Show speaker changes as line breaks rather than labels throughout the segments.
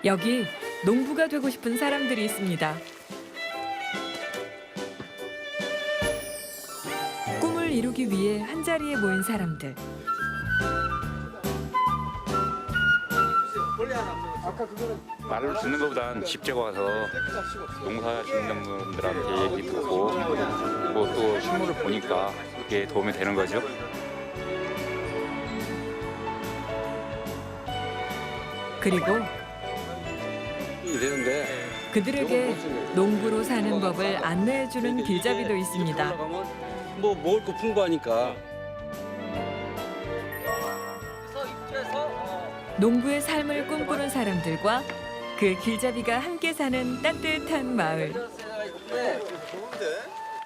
여기 농부가 되고 싶은 사람들이 있습니다. 꿈을 이루기 위해 한자리에 모인 사람들.
말로 듣는 것보단 직접 와서 농사 짓는 분들한테 얘기 듣고 그리고 또 실물을 보니까 그게 도움이 되는 거죠.
그리고
되는데
그들에게 농부로 사는 법을 안내해주는 길잡이도 있습니다.
뭐 먹을 거 풍부하니까.
농부의 삶을 꿈꾸는 사람들과 그 길잡이가 함께 사는 따뜻한 마을.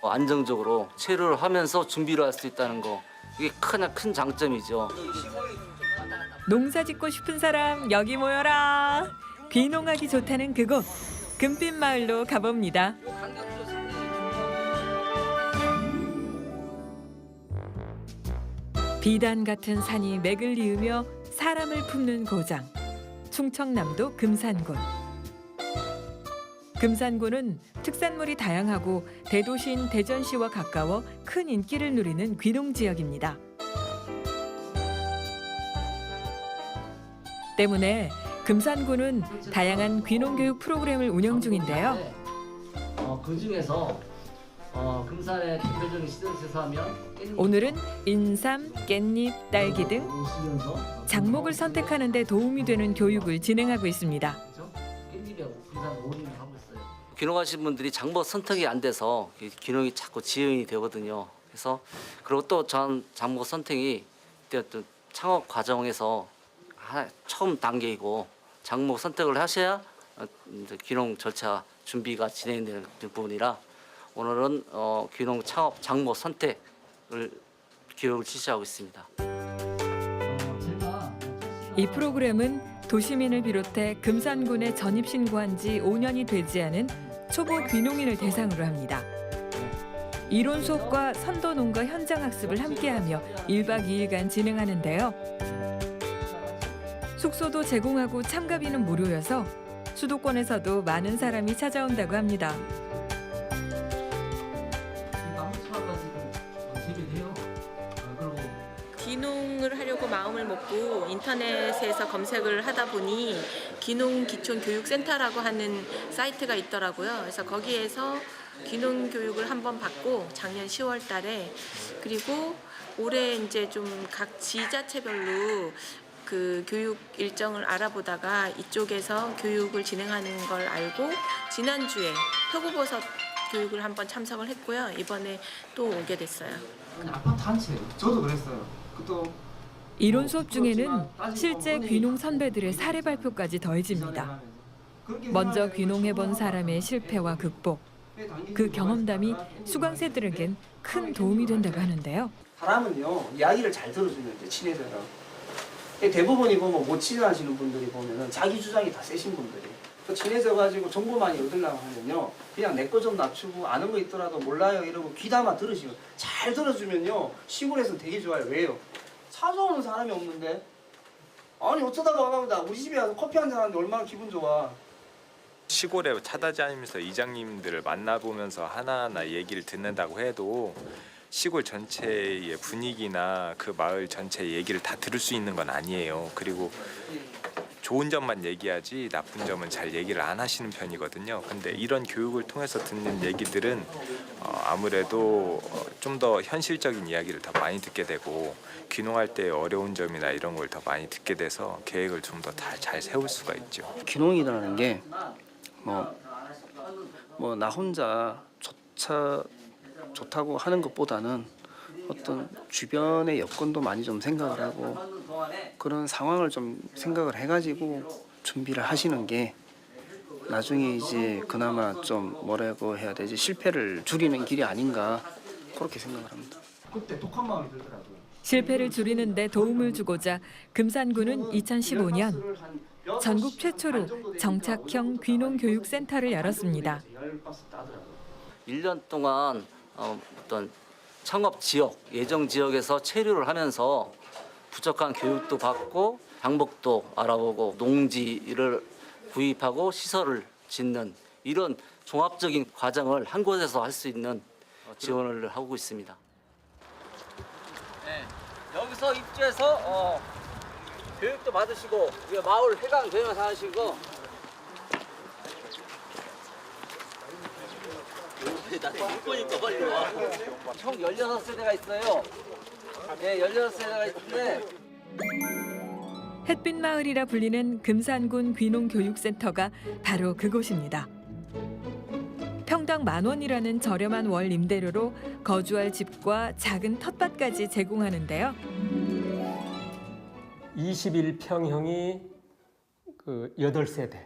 안정적으로 체류를 하면서 준비를 할 수 있다는 거, 이게 큰 장점이죠.
농사 짓고 싶은 사람 여기 모여라. 귀농하기 좋다는 그곳 금빛 마을로 가봅니다. 비단 같은 산이 맥을 이으며 사람을 품는 고장, 충청남도 금산군. 금산군은 특산물이 다양하고 대도시인 대전시와 가까워 큰 인기를 누리는 귀농 지역입니다. 때문에 금산군은 다양한 귀농 교육 프로그램을 운영 중인데요.
그 중에서 금산의 대표적인 시설에서 하면
오늘은 인삼, 깻잎, 딸기 등 작목을 선택하는 데 도움이 되는 교육을 진행하고 있습니다.
귀농하신 분들이 장목 선택이 안 돼서 귀농이 자꾸 지연이 되거든요. 그래서 그리고 또 전 장목 선택이 또 창업 과정에서 처음 단계이고 장목 선택을 하셔야 이제 귀농 절차 준비가 진행되는 부분이라 오늘은 귀농 창업 장목 선택을 교육을 실시하고 있습니다.
이 프로그램은 도시민을 비롯해 금산군에 전입 신고한 지 5년이 되지 않은 초보 귀농인을 대상으로 합니다. 이론 수업과 선도 농가 현장 학습을 함께하며 1박 2일간 진행하는데요. 숙소도 제공하고 참가비는 무료여서 수도권에서도 많은 사람이 찾아온다고 합니다.
귀농을 하려고 마음을 먹고 인터넷에서 검색을 하다 보니 귀농 기촌 교육센터라고 하는 사이트가 있더라고요. 그래서 거기에서 귀농 교육을 한번 받고 작년 10월 달에 그리고 올해 이제 좀 각 지자체별로 그 교육 일정을 알아보다가 이쪽에서 교육을 진행하는 걸 알고 지난주에 표고버섯 교육을 한번 참석을 했고요. 이번에 또 오게 됐어요.
아파트 한 채. 저도 그랬어요.
이론 수업 중에는 실제 귀농 선배들의 사례 발표까지 더해집니다. 먼저 귀농해본 사람의 실패와 극복, 그 경험담이 수강생들에겐 큰 도움이 된다고 하는데요.
사람은요 이야기를 잘 들어주면 돼. 친해져서. 대부분이 보면 못 친하시는 분들이 보면은 자기 주장이 다 세신 분들이. 친해져가지고 정보 많이 얻으려고 하면요 그냥 내 거 좀 낮추고 아는 거 있더라도 몰라요 이러고 귀담아 들으시고 잘 들어주면요 시골에서는 되게 좋아요. 왜요? 찾아오는 사람이 없는데 아니 어쩌다가 와가보다 우리 집에 와서 커피 한잔 하는데 얼마나 기분 좋아.
시골에 찾아다니면서 이장님들을 만나보면서 하나하나 얘기를 듣는다고 해도 시골 전체의 분위기나 그 마을 전체의 얘기를 다 들을 수 있는 건 아니에요. 그리고 좋은 점만 얘기하지 나쁜 점은 잘 얘기를 안 하시는 편이거든요. 근데 이런 교육을 통해서 듣는 얘기들은 아무래도 좀 더 현실적인 이야기를 더 많이 듣게 되고 귀농할 때 어려운 점이나 이런 걸 더 많이 듣게 돼서 계획을 좀 더 잘 세울 수가 있죠.
귀농이라는 게 뭐 나 혼자 좋다고 하는 것보다는 어떤 주변의 여건도 많이 좀 생각을 하고 그런 상황을 좀 생각을 해가지고 준비를 하시는 게 나중에 이제 그나마 좀 뭐라고 해야 되지 실패를 줄이는 길이 아닌가 그렇게 생각을 합니다. 그때 독한 마음이 들더라고요.
실패를 줄이는 데 도움을 주고자 금산군은 2015년 전국 최초로 정착형 귀농교육센터를 열었습니다.
1년 동안 어떤 창업 지역, 예정 지역에서 체류를 하면서 부족한 교육도 받고 방법도 알아보고 농지를 구입하고 시설을 짓는 이런 종합적인 과정을 한 곳에서 할 수 있는 지원을 하고 있습니다. 네, 여기서 입주해서 교육도 받으시고 마을 회관 되면서 하시고 나못 보니까 빨리 와. 총 16세대가 있어요. 네, 16세대가 있는데
햇빛 마을이라 불리는 금산군 귀농교육센터가 바로 그곳입니다. 평당 10,000원이라는 저렴한 월 임대료로 거주할 집과 작은 텃밭까지 제공하는데요.
21평형이 그 8세대,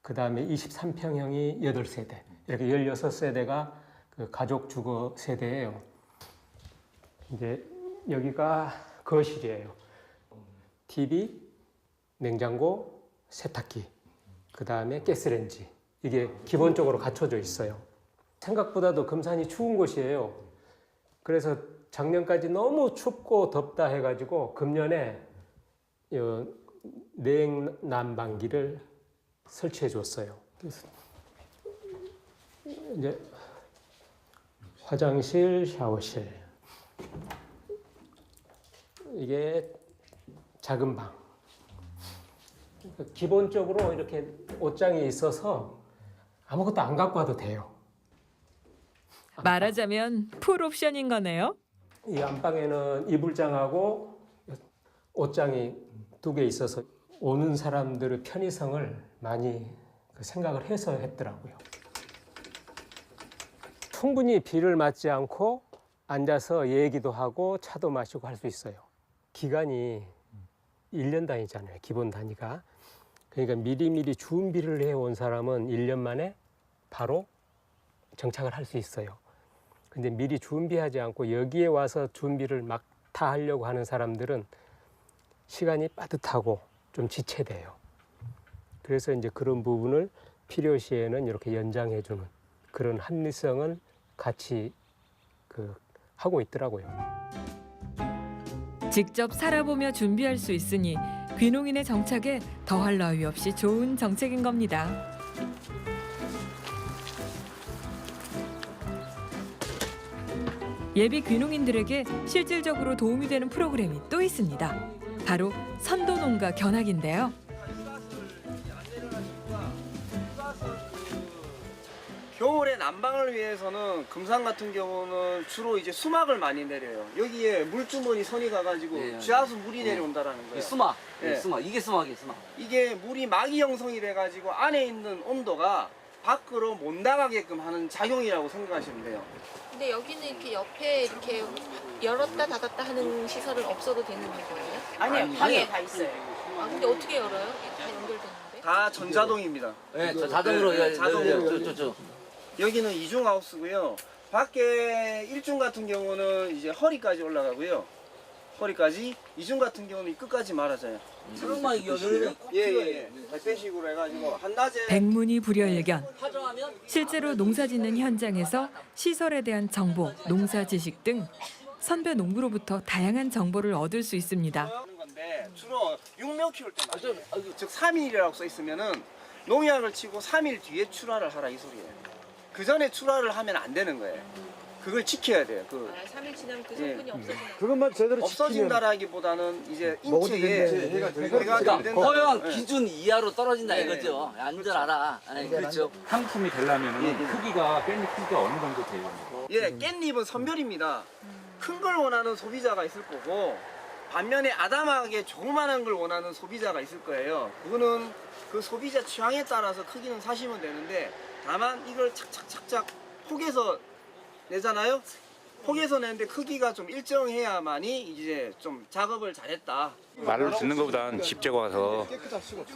그 다음에 23평형이 8세대, 이렇게 16세대가 그 가족 주거 세대예요. 이제 여기가 거실이에요. TV, 냉장고, 세탁기, 그 다음에 가스레인지, 이게 기본적으로 갖춰져 있어요. 생각보다도 금산이 추운 곳이에요. 그래서 작년까지 너무 춥고 덥다 해가지고 금년에 냉난방기를 설치해 줬어요. 그래서 이제 화장실, 샤워실, 이게 작은 방. 기본적으로 이렇게 옷장이 있어서 아무것도 안 갖고 와도 돼요.
말하자면 풀 옵션인 거네요.
이 안방에는 이불장하고 옷장이 2개 있어서 오는 사람들의 편의성을 많이 생각을 해서 했더라고요. 충분히 비를 맞지 않고 앉아서 얘기도 하고 차도 마시고 할 수 있어요. 기간이 1년 단위잖아요, 기본 단위가. 그러니까 미리미리 준비를 해온 사람은 1년 만에 바로 정착을 할 수 있어요. 근데 미리 준비하지 않고 여기에 와서 준비를 막 다 하려고 하는 사람들은 시간이 빠듯하고 좀 지체돼요. 그래서 이제 그런 부분을 필요시에는 이렇게 연장해주는 그런 합리성을 같이 하고 있더라고요.
직접 살아보며 준비할 수 있으니 귀농인의 정착에 더할 나위 없이 좋은 정책인 겁니다. 예비 귀농인들에게 실질적으로 도움이 되는 프로그램이 또 있습니다. 바로 선도농가 견학인데요.
겨울에 난방을 위해서는 금산 같은 경우는 주로 이제 수막을 많이 내려요. 여기에 물주머니 선이 가가지고
예,
지하수 물이 내려온다라는 거예요.
수막,
예.
수막 이게 수막이에요, 수막.
이게 물이 막이 형성이 돼가지고 안에 있는 온도가 밖으로 못 나가게끔 하는 작용이라고 생각하시면 돼요.
근데 여기는 이렇게 옆에 이렇게 열었다 닫았다 하는 시설은 없어도 되는 거예요?
아니요,
방에 다 있어요. 아, 근데 어떻게 열어요? 다 연결되는데?
다 전자동입니다.
네, 저 자동으로
네, 자동으로.
저.
여기는 이중 하우스고요. 밖에 1중 같은 경우는 이제 허리까지 올라가고요. 허리까지, 2중 같은 경우는 이 끝까지 말아져요.
수능만 이거 열려.
예. 백배식으로 해가지고 한낮에
백문이 불여일견. 실제로 농사짓는 현장에서 시설에 대한 정보, 농사 지식 등 선배 농부로부터 다양한 정보를 얻을 수 있습니다.
하는 건데 주로 육묘 키울 때 맞아요. 즉 3일이라고 써 있으면은 농약을 치고 3일 뒤에 출하를 하라 이 소리예요. 그 전에 출하를 하면 안 되는 거예요. 그걸 지켜야 돼요.
3일 지나면 그 성분이 없어지는
그것만 제대로
없어진다라기보다는 이제 인체에 해가
그러니까
안 된다.
허용
예.
기준 이하로 떨어진다
네.
이거죠. 안전하라. 그렇죠.
상품이 되려면 크기가 깻잎 크기가 어느 정도 돼요?
예, 깻잎은 선별입니다. 큰 걸 원하는 소비자가 있을 거고 반면에 아담하게 조그만한 걸 원하는 소비자가 있을 거예요. 그거는 그 소비자 취향에 따라서 크기는 사시면 되는데 다만 이걸 착착착착 폭에서 내잖아요. 폭에서 내는데 크기가 좀 일정해야만이 이제 좀 작업을 잘했다.
말로 듣는 것보단 직접 와서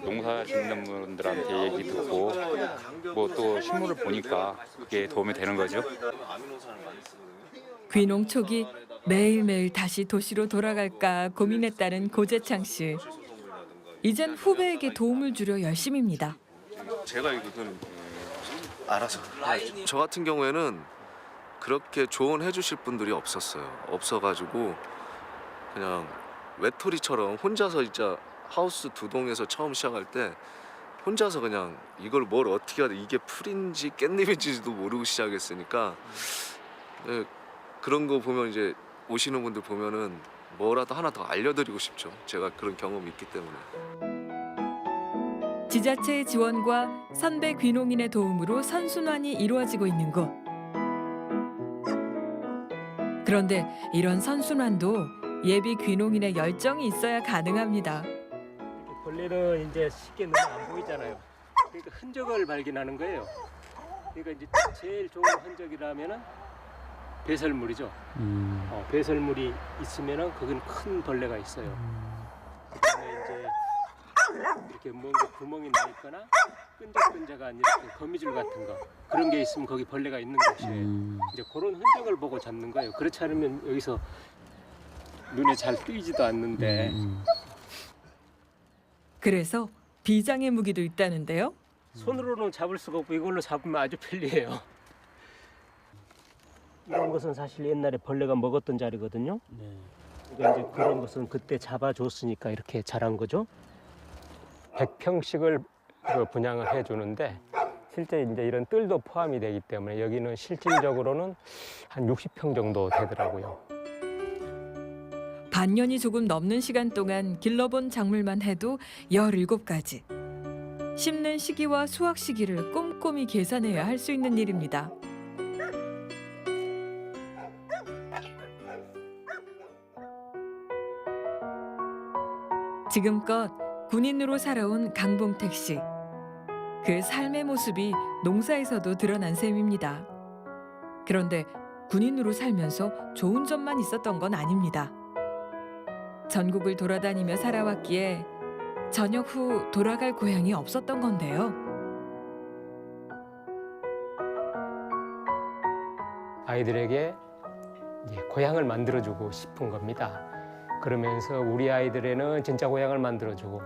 농사 짓는 분들한테 얘기 듣고 뭐 또 실물을 보니까 그게 도움이 되는 거죠.
귀농 초기 매일매일 다시 도시로 돌아갈까 고민했다는 고재창 씨. 이젠 후배에게 도움을 주려 열심입니다.
제가 이거는 알아서. 저 같은 경우에는 그렇게 조언해 주실 분들이 없어가지고 그냥 외톨이처럼 혼자서 진짜 하우스 2동에서 처음 시작할 때 혼자서 그냥 이걸 뭘 어떻게 해야 돼, 이게 풀인지 깻잎인지도 모르고 시작했으니까 네, 그런 거 보면 이제 오시는 분들 보면은 뭐라도 하나 더 알려드리고 싶죠. 제가 그런 경험이 있기 때문에.
지자체의 지원과 선배 귀농인의 도움으로 선순환이 이루어지고 있는 곳. 그런데 이런 선순환도 예비 귀농인의 열정이 있어야 가능합니다.
벌레는 이제 쉽게 눈에 안 보이잖아요. 그러니까 흔적을 발견하는 거예요. 그러니까 이제 제일 좋은 흔적이라면은 배설물이죠. 배설물이 있으면은 거기는 큰 벌레가 있어요. 그다음에 이제 이렇게 뭔가 구멍이 나 있거나 끈적끈적한 이렇게 거미줄 같은 거 그런 게 있으면 거기 벌레가 있는 곳이에요. 이제 그런 흔적을 보고 잡는 거예요. 그렇지 않으면 여기서 눈에 잘 띄지도 않는데.
그래서 비장의 무기도 있다는데요.
손으로는 잡을 수가 없고 이걸로 잡으면 아주 편리해요. 이런 것은 사실 옛날에 벌레가 먹었던 자리거든요. 그러니까 이제 그런 것은 그때 잡아줬으니까 이렇게 자란 거죠. 100평씩을 분양을 해주는데 실제 이제 이런 뜰도 포함이 되기 때문에 여기는 실질적으로는 한 60평 정도 되더라고요.
반년이 조금 넘는 시간 동안 길러본 작물만 해도 17가지. 심는 시기와 수확 시기를 꼼꼼히 계산해야 할 수 있는 일입니다. 지금껏 군인으로 살아온 강봉택 씨. 그 삶의 모습이 농사에서도 드러난 셈입니다. 그런데 군인으로 살면서 좋은 점만 있었던 건 아닙니다. 전국을 돌아다니며 살아왔기에 전역 후 돌아갈 고향이 없었던 건데요.
아이들에게 이제 고향을 만들어주고 싶은 겁니다. 그러면서 우리 아이들에는 진짜 고향을 만들어주고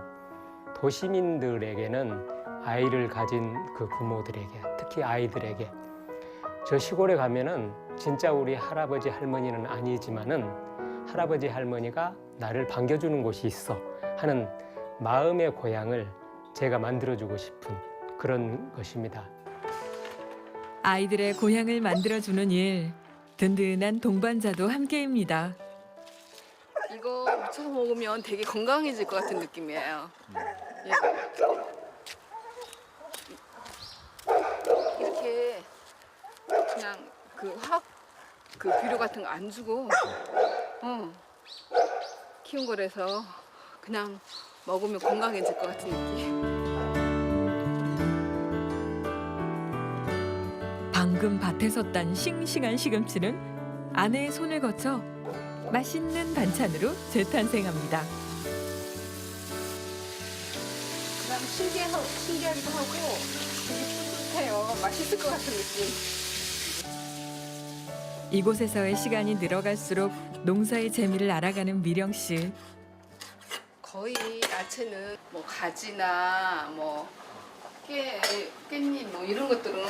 도시민들에게는 아이를 가진 그 부모들에게 특히 아이들에게 저 시골에 가면은 진짜 우리 할아버지 할머니는 아니지만은 할아버지 할머니가 나를 반겨주는 곳이 있어 하는 마음의 고향을 제가 만들어주고 싶은 그런 것입니다.
아이들의 고향을 만들어주는 일, 든든한 동반자도 함께입니다.
이거 무쳐서 먹으면 되게 건강해질 것 같은 느낌이에요. 예. 이렇게 그냥 그 화학 그 비료 같은 거 안 주고 키운 거라서 그냥 먹으면 건강해질 것 같은 느낌.
방금 밭에서 딴 싱싱한 시금치는 아내의 손을 거쳐 맛있는 반찬으로 재탄생합니다.
그냥 신기하기도 하고 되게 뿌듯해요. 맛있을 것 같은 느낌.
이곳에서의 시간이 늘어갈수록 농사의 재미를 알아가는 미령 씨.
거의 야채는 뭐 가지나 뭐 깻잎 뭐 이런 것들은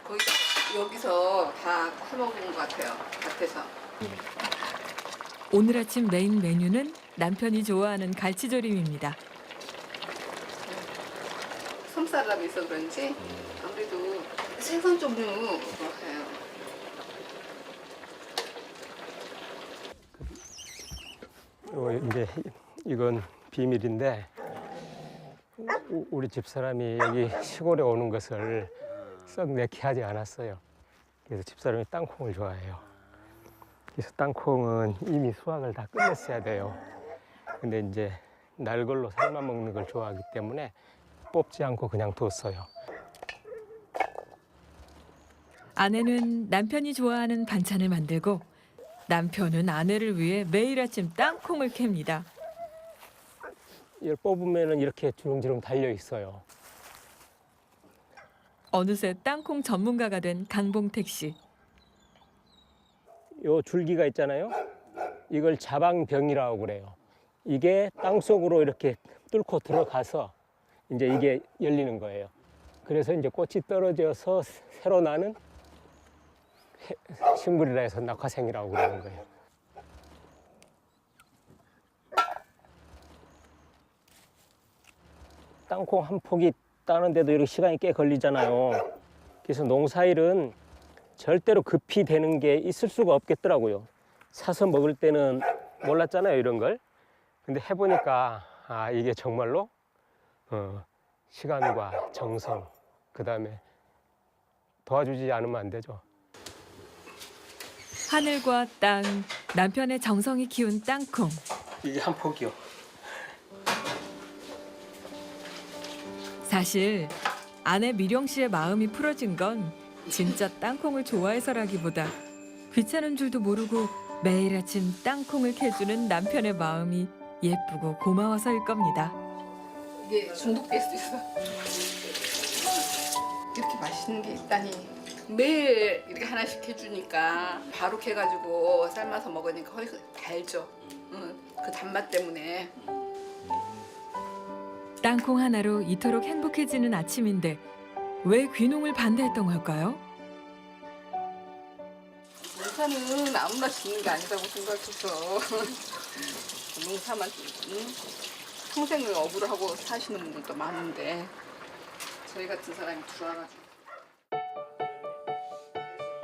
거의 여기서 다 해먹은 것 같아요. 밭에서.
오늘 아침 메인 메뉴는 남편이 좋아하는 갈치조림입니다.
솜사람이 있어 그런지 아무래도 생선 종류 해요.
이제 이건 비밀인데 우리 집사람이 여기 시골에 오는 것을 썩 내키하지 않았어요. 그래서 집사람이 땅콩을 좋아해요. 그래서 땅콩은 이미 수확을 다 끝냈어야 돼요. 근데 이제 날 걸로 삶아 먹는 걸 좋아하기 때문에 뽑지 않고 그냥 뒀어요.
아내는 남편이 좋아하는 반찬을 만들고 남편은 아내를 위해 매일 아침 땅콩을 캡니다.
이걸 뽑으면 이렇게 주렁주렁 달려 있어요.
어느새 땅콩 전문가가 된 강봉택 씨.
요 줄기가 있잖아요. 이걸 자방병이라고 그래요. 이게 땅 속으로 이렇게 뚫고 들어가서 이제 이게 열리는 거예요. 그래서 이제 꽃이 떨어져서 새로 나는 식물이라 해서 낙화생이라고 그러는 거예요. 땅콩 한 포기 따는데도 이렇게 시간이 꽤 걸리잖아요. 그래서 농사일은 절대로 급히 되는 게 있을 수가 없겠더라고요. 사서 먹을 때는 몰랐잖아요, 이런 걸. 근데 해보니까 아, 이게 정말로 시간과 정성, 그다음에 도와주지 않으면 안 되죠.
하늘과 땅, 남편의 정성이 키운 땅콩.
이게 한 포기요.
사실 아내 미령 씨의 마음이 풀어진 건 진짜 땅콩을 좋아해서라기보다 귀찮은 줄도 모르고 매일 아침 땅콩을 캐주는 남편의 마음이 예쁘고 고마워서일 겁니다.
이게 중독될 수 있어. 이렇게 맛있는 게 있다니. 매일 이렇게 하나씩 해주니까 바로 캐가지고 삶아서 먹으니까 거의 달죠. 그 단맛 때문에.
땅콩 하나로 이토록 행복해지는 아침인데 왜 귀농을 반대했던 걸까요?
농사는 아무나 짓는 게 아니라고 생각해서 농사만 평생을 업으로 하고 사시는 분들도 많은데 저희 같은 사람이 들어와가지고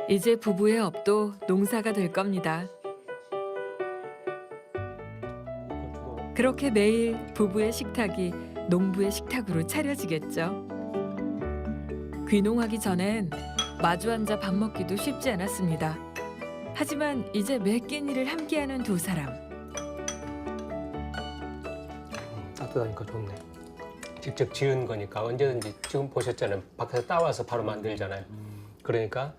이제 부부의 업도 농사가 될 겁니다. 그렇게 매일 부부의 식탁이 농부의 식탁으로 차려지겠죠. 귀농하기 전엔 마주 앉아 밥 먹기도 쉽지 않았습니다. 하지만 이제 매 끼니를 함께하는 두 사람.
따뜻하니까 좋네. 직접 지은 거니까 언제든지 지금 보셨잖아요. 밖에서 따와서 바로 만들잖아요. 그러니까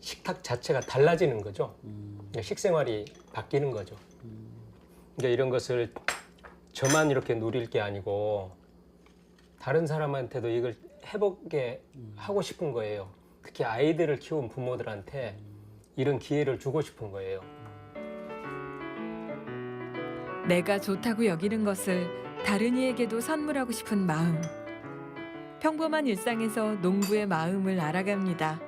식탁 자체가 달라지는 거죠. 식생활이 바뀌는 거죠. 그러니까 이런 것을 저만 이렇게 누릴 게 아니고 다른 사람한테도 이걸 해보게 하고 싶은 거예요. 특히 아이들을 키운 부모들한테 이런 기회를 주고 싶은 거예요.
내가 좋다고 여기는 것을 다른 이에게도 선물하고 싶은 마음. 평범한 일상에서 농부의 마음을 알아갑니다.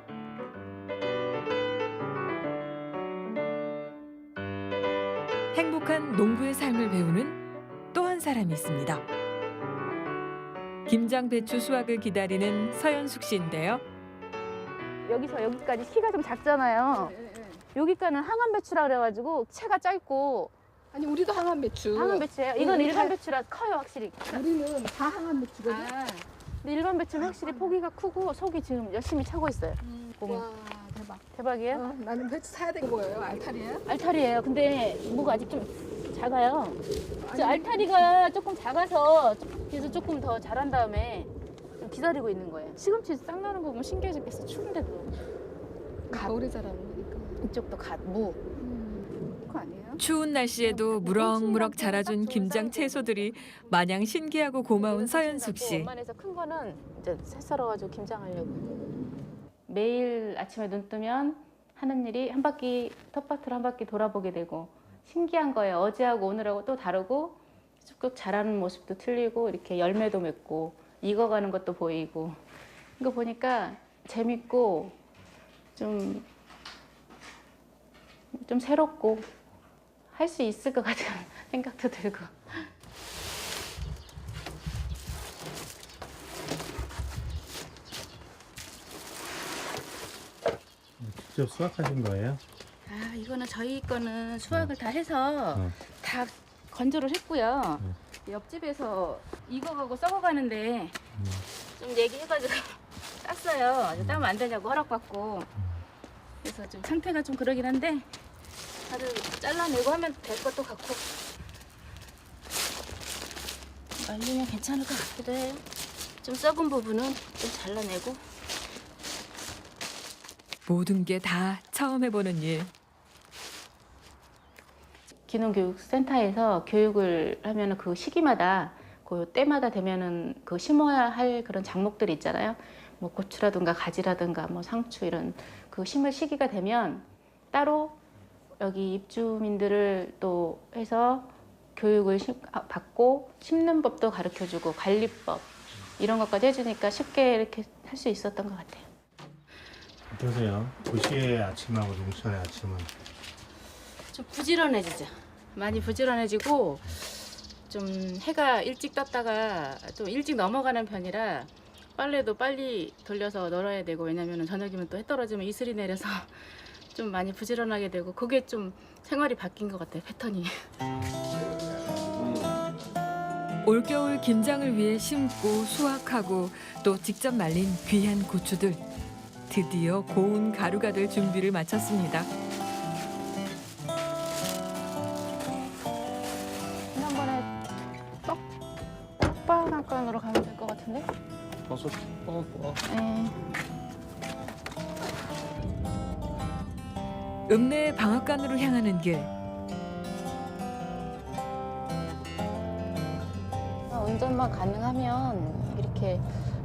행복한 농부의 삶을 배우는 또 한 사람이 있습니다. 김장 배추 수확을 기다리는 서연숙 씨인데요.
여기서 여기까지 키가 좀 작잖아요. 여기까지는 항암 배추라 그래가지고 채가 짧고.
아니 우리도 항암 배추.
항암 배추예요? 이건 일반 배추라 커요 확실히.
우리는 다 항암 배추거든.
근데 일반 배추는 확실히 포기가 크고 속이 지금 열심히 차고 있어요.
와 대박.
대박이에요?
나는 배추 사야 되는 거예요. 알타리예요?
알타리예요. 근데 무가 아직 좀 작아요. 저 알타리가 조금 작아서 그래서 조금 더 자란 다음에 좀 기다리고 있는 거예요. 시금치 싹 나는 거 보면 신기해 죽겠어. 추운데도.
겨울에 자라는 거니까.
이쪽도 무. 그거 아니에요?
추운 날씨에도 무럭무럭 자라준 김장 채소들이 마냥 신기하고 고마운 서연숙 씨.
웬만해서 큰 거는 이제 새 썰어가지고 김장하려고. 매일 아침에 눈 뜨면 하는 일이 한 바퀴 텃밭을 한 바퀴 돌아보게 되고 신기한 거예요. 어제하고 오늘하고 또 다르고 쭉쭉 자라는 모습도 틀리고 이렇게 열매도 맺고 익어가는 것도 보이고 이거 보니까 재밌고 좀 새롭고 할 수 있을 것 같은 생각도 들고.
직접 수확하신 거예요?
아, 이거는 저희 거는 수확을 다 해서 다 건조를 했고요. 옆집에서 익어가고 썩어가는데 좀 얘기해가지고 땄어요. 따면 안 되냐고 허락받고. 그래서 좀 상태가 좀 그러긴 한데 다들 잘라내고 하면 될 것도 같고 말리면 괜찮을 것 같기도 해요. 좀 썩은 부분은 좀 잘라내고.
모든 게 다 처음 해보는 일.
귀농교육센터에서 교육을 하면은 그 시기마다 그 때마다 되면은 그 심어야 할 그런 작목들이 있잖아요. 뭐 고추라든가 가지라든가 뭐 상추 이런 그 심을 시기가 되면 따로 여기 입주민들을 또 해서 교육을 받고 심는 법도 가르쳐주고 관리법 이런 것까지 해주니까 쉽게 이렇게 할 수 있었던 것 같아요.
어떠세요? 도시의 아침하고 농촌의 아침은?
좀 부지런해지죠. 많이 부지런해지고 좀 해가 일찍 떴다가 또 일찍 넘어가는 편이라 빨래도 빨리 돌려서 널어야 되고, 왜냐면 저녁이면 또 해 떨어지면 이슬이 내려서 좀 많이 부지런하게 되고, 그게 좀 생활이 바뀐 것 같아요, 패턴이.
올겨울 김장을 위해 심고 수확하고 또 직접 말린 귀한 고추들. 드디어 고운 가루가 될 준비를 마쳤습니다.
지난번에 떡방앗간으로 가면 될 것 같은데?
버섯 뻐.
네.
읍내 방앗간으로 향하는 길.
운전만 가능하면 이렇게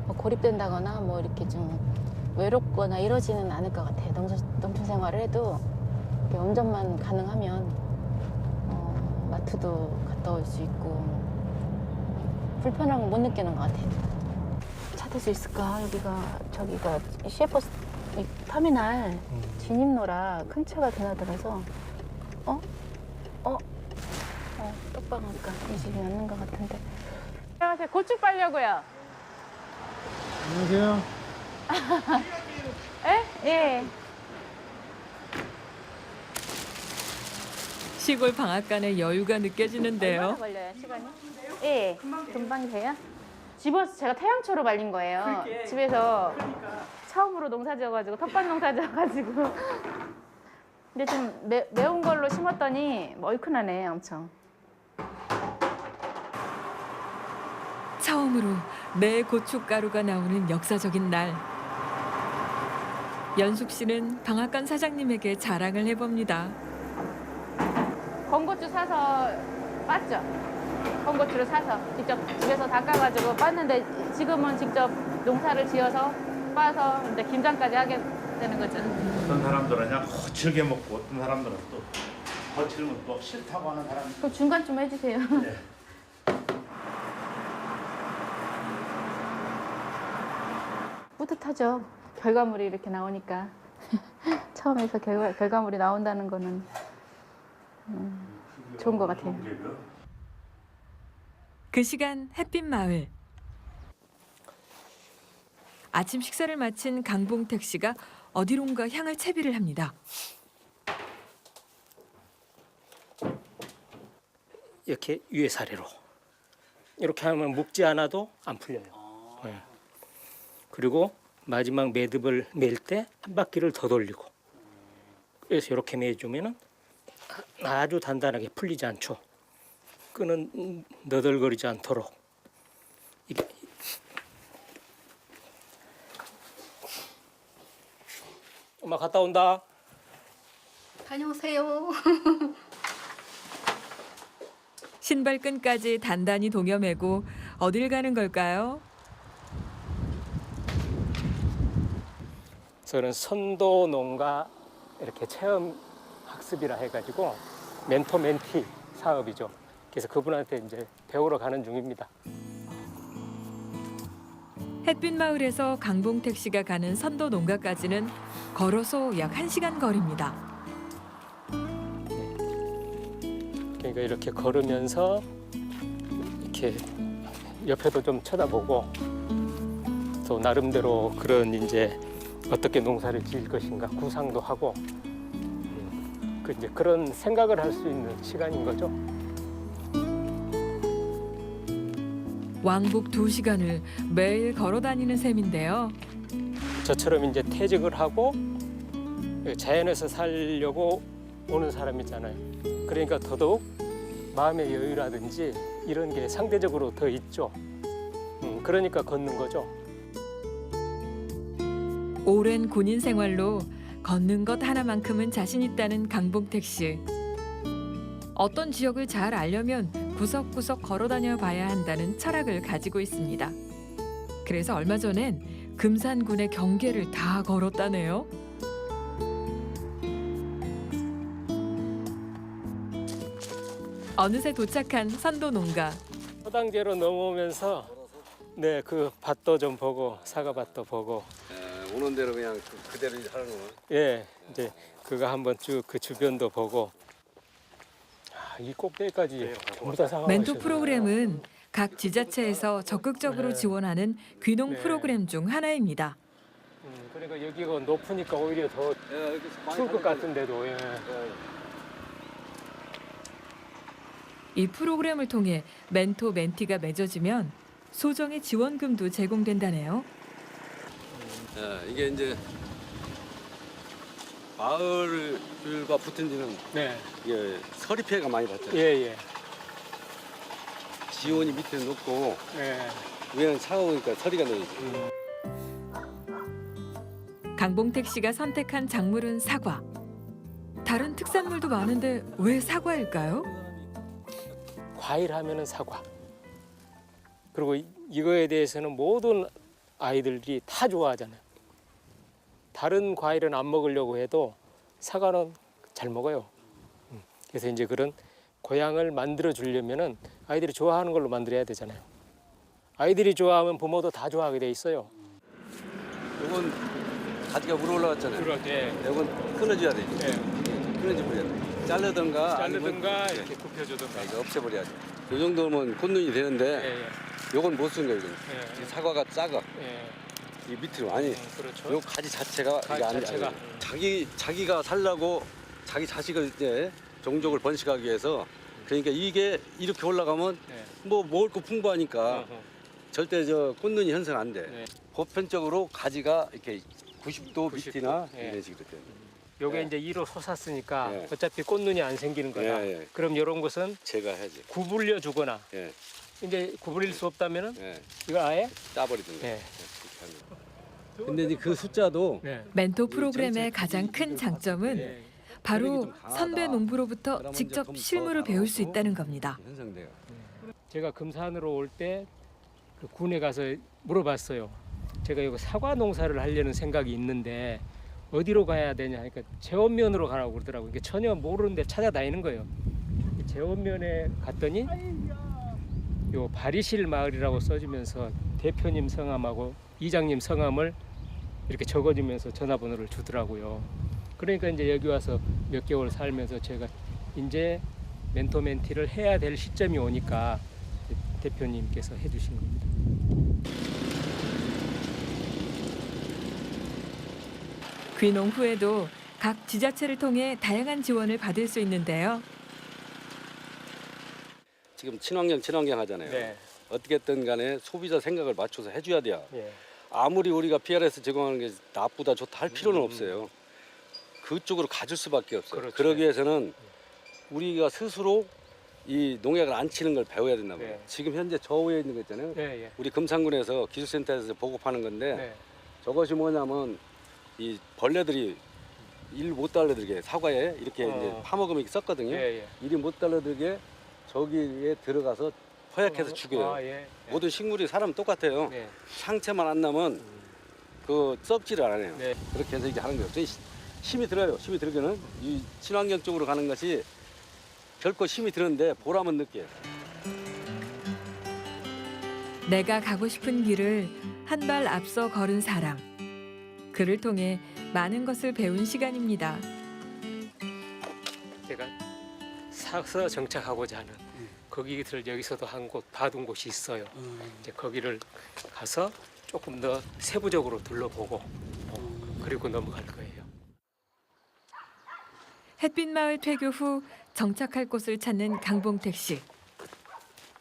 뭐 고립된다거나 뭐 이렇게 좀 외롭거나 이러지는 않을 것 같아요. 농촌 생활을 해도 이렇게 운전만 가능하면 마트도 갔다 올 수 있고 불편한 거 못 느끼는 것 같아요. 찾을 수 있을까? 저기가 시외버스 터미널 진입로라 큰 차가 드나들어서 떡방앗간 이 집이 맞는 것 같은데. 안녕하세요. 고추 빨려고요.
안녕하세요.
예.
시골 방앗간의 여유가 느껴지는데요.
얼마나 걸려요, 시간이? 예, 금방이세요? 집어서 제가 태양초로 말린 거예요. 집에서 처음으로 농사 지어가지고 텃밭 농사 지어가지고. 근데 좀 매운 걸로 심었더니 얼큰하네, 엄청.
처음으로 내 고춧가루가 나오는 역사적인 날. 연숙 씨는 방앗간 사장님에게 자랑을 해봅니다.
건고추 사서 빻죠? 건고추를 사서 직접 집에서 닦아가지고 빻는데 지금은 직접 농사를 지어서 빻아서 이제 김장까지 하게 되는 거죠.
어떤 사람들은 그냥 거칠게 먹고 어떤 사람들은 또 거칠면 또 싫다고 하는 사람이
그럼 중간 좀 해주세요.
네.
뿌듯하죠. 결과물이 이렇게 나오니까. 처음에서 결과물이 나온다는 거는 좋은 것 같아요.
그 시간 햇빛 마을. 아침 식사를 마친 강봉택 씨가 어디론가 향할 채비를 합니다.
이렇게 위에 사례로 이렇게 하면 묶지 않아도 안 풀려요. 네. 그리고 마지막 매듭을 맬 때 한 바퀴를 더 돌리고, 그래서 이렇게 매주면은 아주 단단하게 풀리지 않죠. 끈은 너덜거리지 않도록. 이게 엄마 갔다 온다.
다녀오세요.
신발끈까지 단단히 동여매고 어딜 가는 걸까요?
저는 선도 농가 이렇게 체험 학습이라 해가지고 멘토 멘티 사업이죠. 그래서 그분한테 이제 배우러 가는 중입니다.
햇빛 마을에서 강봉택 씨가 가는 선도 농가까지는 걸어서 약 1시간 거리입니다.
그러니까 이렇게 걸으면서 이렇게 옆에도 좀 쳐다보고 또 나름대로 그런 이제 어떻게 농사를 지을 것인가 구상도 하고 그 이제 그런 생각을 할 수 있는 시간인 거죠.
왕복 2시간을 매일 걸어 다니는 셈인데요.
저처럼 이제 퇴직을 하고 자연에서 살려고 오는 사람 있잖아요. 그러니까 더더욱 마음의 여유라든지 이런 게 상대적으로 더 있죠. 그러니까 걷는 거죠.
오랜 군인 생활로 걷는 것 하나만큼은 자신 있다는 강봉택 씨. 어떤 지역을 잘 알려면 구석구석 걸어 다녀 봐야 한다는 철학을 가지고 있습니다. 그래서 얼마 전엔 금산군의 경계를 다 걸었다네요. 어느새 도착한 선도 농가.
서당제로 넘어오면서 네, 그 밭도 좀 보고 사과밭도 보고
오는 대로 그냥 그대로 하는 거예요.
예, 이제 그거 한번 쭉 그 주변도 보고 이 꼭대기까지 전부 다 사과.
멘토 프로그램은 각 지자체에서 적극적으로 지원하는 귀농
네.
프로그램 중 하나입니다.
그러니까 여기가 높으니까 오히려 더 추울 것 같은데도. 예.
이 프로그램을 통해 멘토 멘티가 맺어지면 소정의 지원금도 제공된다네요.
이게 이제 마을과 붙은 지는
네.
이게 서리 피해가 많이 봤잖아요.
예.
지온이 밑에 높고
예.
위에는 차가우니까 서리가 내리죠.
강봉택 씨가 선택한 작물은 사과. 다른 특산물도 많은데 왜 사과일까요?
과일 하면은 사과. 그리고 이거에 대해서는 모든 아이들이 다 좋아하잖아요. 다른 과일은 안 먹으려고 해도 사과는 잘 먹어요. 그래서 이제 그런 고향을 만들어 주려면은 아이들이 좋아하는 걸로 만들어야 되잖아요. 아이들이 좋아하면 부모도 다 좋아하게 돼 있어요.
이건 가지가 물어 올라갔잖아요.
그렇게.
이건 끊어줘야 돼. 끊어져 버려야 돼. 자르든가
이렇게 굽혀주든가.
이거 없애버려야지. 이 정도면 콧눈이 되는데 요건 못 쓴 거예요. 이 사과가 작아. 이 밑으로 아니.
그렇죠.
요 가지 자체가 이게 안
자체가.
자기가 살라고 자기 자식을 이제 종족을 번식하기 위해서 그러니까 이게 이렇게 올라가면 뭐 먹을 거 풍부하니까 절대 저 꽃눈이 현상 안 돼. 보편적으로 가지가 이렇게 90도 밑이나 이런 식으로 돼.
요게 이제 이로 솟았으니까 어차피 꽃눈이 안 생기는 거다. 그럼 이런 것은
제가 해야지.
구불려 주거나 이제 구부릴 수 없다면은 이거 아예
따버리든가. 근데 이제 그 숫자도
멘토 프로그램의 가장 큰 장점은 바로 선배 농부로부터 직접 실무를 배울 수 있다는 겁니다.
현상돼요.
제가 금산으로 올 때 그 군에 가서 물어봤어요. 제가 이거 사과 농사를 하려는 생각이 있는데 어디로 가야 되냐 하니까 제원면으로 가라고 그러더라고요. 이게 전혀 모르는데 찾아다니는 거예요. 제원면에 갔더니 요 바리실 마을이라고 써주면서 대표님 성함하고 이장님 성함을 이렇게 적어주면서 전화번호를 주더라고요. 그러니까 이제 여기 와서 몇 개월 살면서 제가 이제 멘토 멘티를 해야 될 시점이 오니까 대표님께서 해주신 겁니다.
귀농 후에도 각 지자체를 통해 다양한 지원을 받을 수 있는데요.
지금 친환경 하잖아요. 어떻게든 간에 소비자 생각을 맞춰서 해줘야 돼요. 아무리 우리가 PRS 제공하는 게 나쁘다 좋다 할 필요는 없어요. 그쪽으로 가줄 수밖에 없어요.
그렇죠.
그러기 위해서는 우리가 스스로 이 농약을 안 치는 걸 배워야 된다고. 지금 현재 저 위에 있는 거 있잖아요. 우리 금산군에서 기술센터에서 보급하는 건데 저것이 뭐냐면 이 벌레들이 일 못 달라들게 사과에 이렇게 이제 파먹으면 이렇게 썼거든요. 일이 못 달라들게 저기에 들어가서 허약해서 죽여요. 모든 식물이 사람 똑같아요. 상처만 안 나면 그 썩지를 않아요. 그렇게 해서 이게 하는 거예요. 힘이 들어요. 힘이 들기는 이 친환경 쪽으로 가는 것이 결코 힘이 드는데 보람은 느껴요.
내가 가고 싶은 길을 한 발 앞서 걸은 사람. 그를 통해 많은 것을 배운 시간입니다.
제가 사서 정착하고자 하는 거기를 여기서도 한 곳 봐둔 곳이 있어요. 이제 거기를 가서 조금 더 세부적으로 둘러보고 그리고 넘어갈 거예요.
햇빛마을 퇴교 후 정착할 곳을 찾는 강봉택 씨.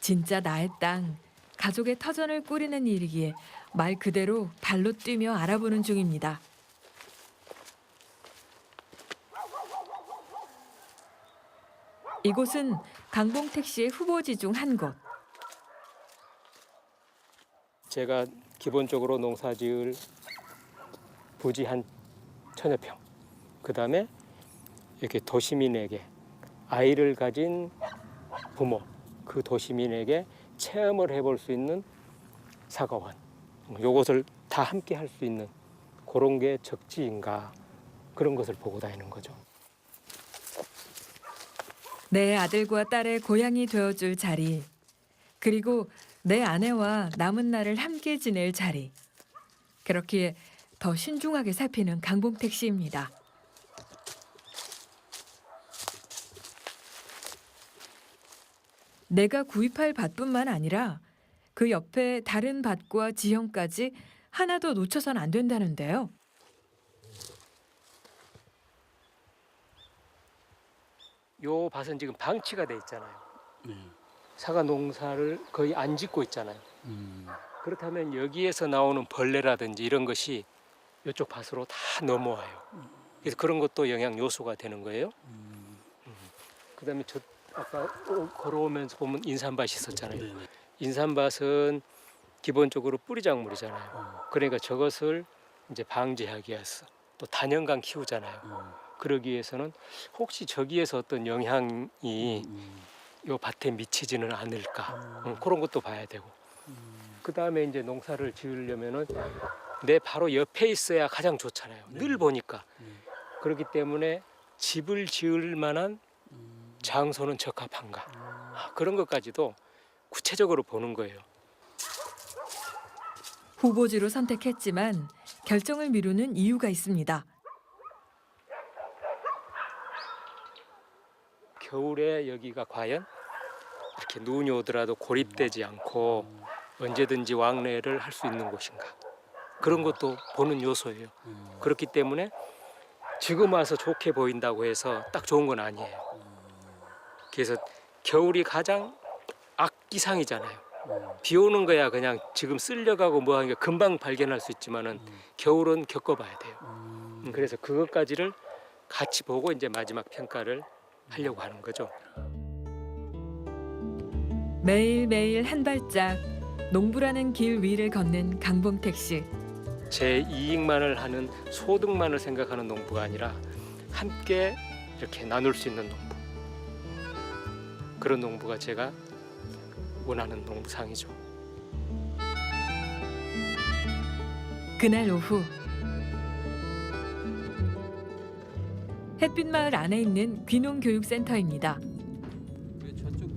진짜 나의 땅, 가족의 터전을 꾸리는 일이기에 말 그대로 발로 뛰며 알아보는 중입니다. 이곳은 강봉택 씨의 후보지 중 한 곳.
제가 기본적으로 농사지을 부지 한 1000여 평. 그다음에 이렇게 도시민에게 아이를 가진 부모, 그 도시민에게 체험을 해볼 수 있는 사과원. 요것을 다 함께 할 수 있는 그런 게 적지인가 그런 것을 보고 다니는 거죠.
내 아들과 딸의 고향이 되어줄 자리, 그리고 내 아내와 남은 날을 함께 지낼 자리. 그렇기에 더 신중하게 살피는 강봉택 씨입니다. 내가 구입할 밭뿐만 아니라 그 옆에 다른 밭과 지형까지 하나도 놓쳐선 안 된다는데요.
요 밭은 지금 방치가 돼 있잖아요. 사과 농사를 거의 안 짓고 있잖아요. 그렇다면 여기에서 나오는 벌레라든지 이런 것이 이쪽 밭으로 다 넘어와요. 그래서 그런 것도 영향 요소가 되는 거예요. 그다음에 저 아까 걸어오면서 보면 인삼밭이 있었잖아요. 인삼밭은 기본적으로 뿌리작물이잖아요. 그러니까 저것을 이제 방지하기 위해서 또 단연간 키우잖아요. 그러기 위해서는 혹시 저기에서 어떤 영향이 이 밭에 미치지는 않을까, 그런 것도 봐야 되고. 그 다음에 이제 농사를 지으려면은 내 바로 옆에 있어야 가장 좋잖아요. 늘 보니까. 그렇기 때문에 집을 지을 만한 장소는 적합한가, 그런 것까지도 구체적으로 보는 거예요.
후보지로 선택했지만 결정을 미루는 이유가 있습니다.
겨울에 여기가 과연 이렇게 눈이 오더라도 고립되지 않고 언제든지 왕래를 할 수 있는 곳인가, 그런 것도 보는 요소예요. 그렇기 때문에 지금 와서 좋게 보인다고 해서 딱 좋은 건 아니에요. 그래서 겨울이 가장 악기상이잖아요. 비 오는 거야 그냥 지금 쓸려가고 뭐 하는 게 금방 발견할 수 있지만은 겨울은 겪어봐야 돼요. 그래서 그것까지를 같이 보고 이제 마지막 평가를 하려고 하는 거죠.
매일매일 한 발짝 농부라는 길 위를 걷는 강봉택 씨.
제 이익만을 하는, 소득만을 생각하는 농부가 아니라 함께 이렇게 나눌 수 있는 농부. 그런 농부가 제가 원하는 농부상이죠.
그날 오후 햇빛마을 안에 있는 귀농교육센터입니다.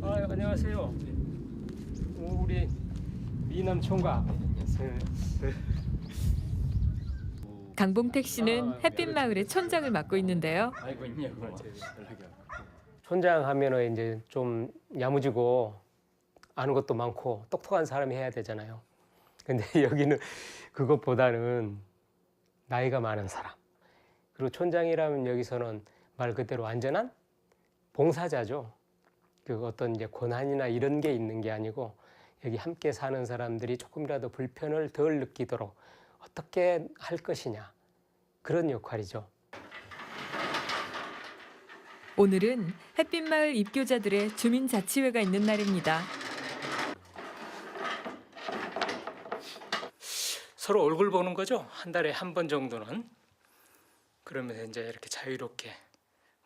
안녕하세요. 우리 미남 총각.
강봉택 씨는 햇빛마을의 촌장을 맡고 있는데요.
촌장 하면은 이제 좀 야무지고 아는 것도 많고 똑똑한 사람이 해야 되잖아요. 근데 여기는 그것보다는 나이가 많은 사람. 그리고 촌장이라면 여기서는 말 그대로 완전한 봉사자죠. 그 어떤 이제 권한이나 이런 게 있는 게 아니고 여기 함께 사는 사람들이 조금이라도 불편을 덜 느끼도록 어떻게 할 것이냐, 그런 역할이죠.
오늘은 햇빛마을 입교자들의 주민자치회가 있는 날입니다.
서로 얼굴 보는 거죠. 한 달에 한 번 정도는. 그러면서 이제 이렇게 자유롭게,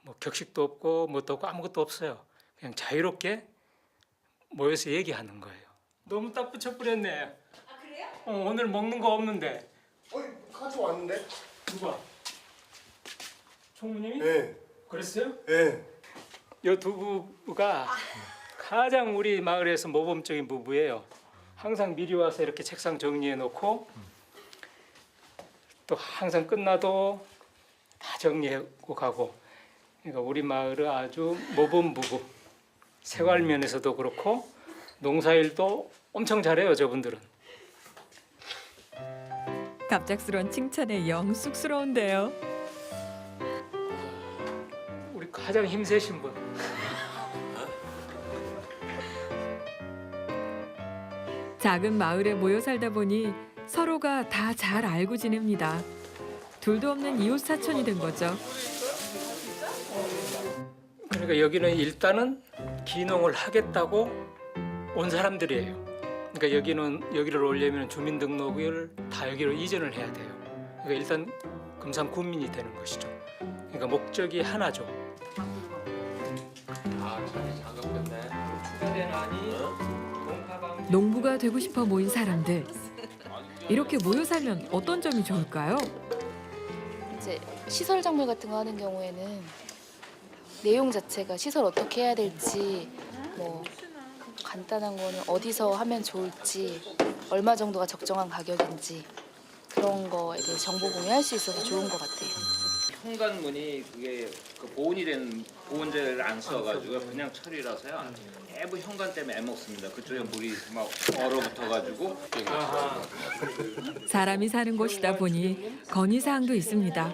뭐 격식도 없고 뭣도 없고 아무것도 없어요. 그냥 자유롭게 모여서 얘기하는 거예요. 너무 딱 붙여버렸네.
아 그래요?
오늘 먹는 거 없는데.
가져왔는데?
누가? 총무님이?
네.
그랬어요?
네.
이 두 부부가 가장 우리 마을에서 모범적인 부부예요. 항상 미리 와서 이렇게 책상 정리해 놓고 또 항상 끝나도 다 정리하고 가고. 그러니까 우리 마을은 아주 모범 부부. 생활 면에서도 그렇고 농사일도 엄청 잘해요, 저분들은.
갑작스러운 칭찬에 영 쑥스러운데요.
우리 가장 힘세신 분.
작은 마을에 모여 살다 보니 서로가 다 잘 알고 지냅니다. 둘도 없는 이웃 사촌이 된 거죠.
그러니까 여기는 일단은 귀농을 하겠다고 온 사람들이에요. 그러니까 여기를 오려면 주민등록을 다 여기로 이전을 해야 돼요. 그러니까 일단 금산 군민이 되는 것이죠. 그러니까 목적이 하나죠.
농부가 되고 싶어 모인 사람들. 이렇게 모여 살면 어떤 점이 좋을까요?
이제 시설 작물 같은 거 하는 경우에는 내용 자체가 시설 어떻게 해야 될지, 뭐 간단한 거는 어디서 하면 좋을지, 얼마 정도가 적정한 가격인지 그런 거에 대해 정보 공유할 수 있어서 좋은 것 같아요.
현관문이 그게 그 보온이 된 보온재를 안 써가지고 그냥 철이라서요. 대부분 현관 때문에 애먹습니다. 그쪽에 물이 막 얼어붙어가지고.
사람이 사는 곳이다 보니 건의사항도 있습니다.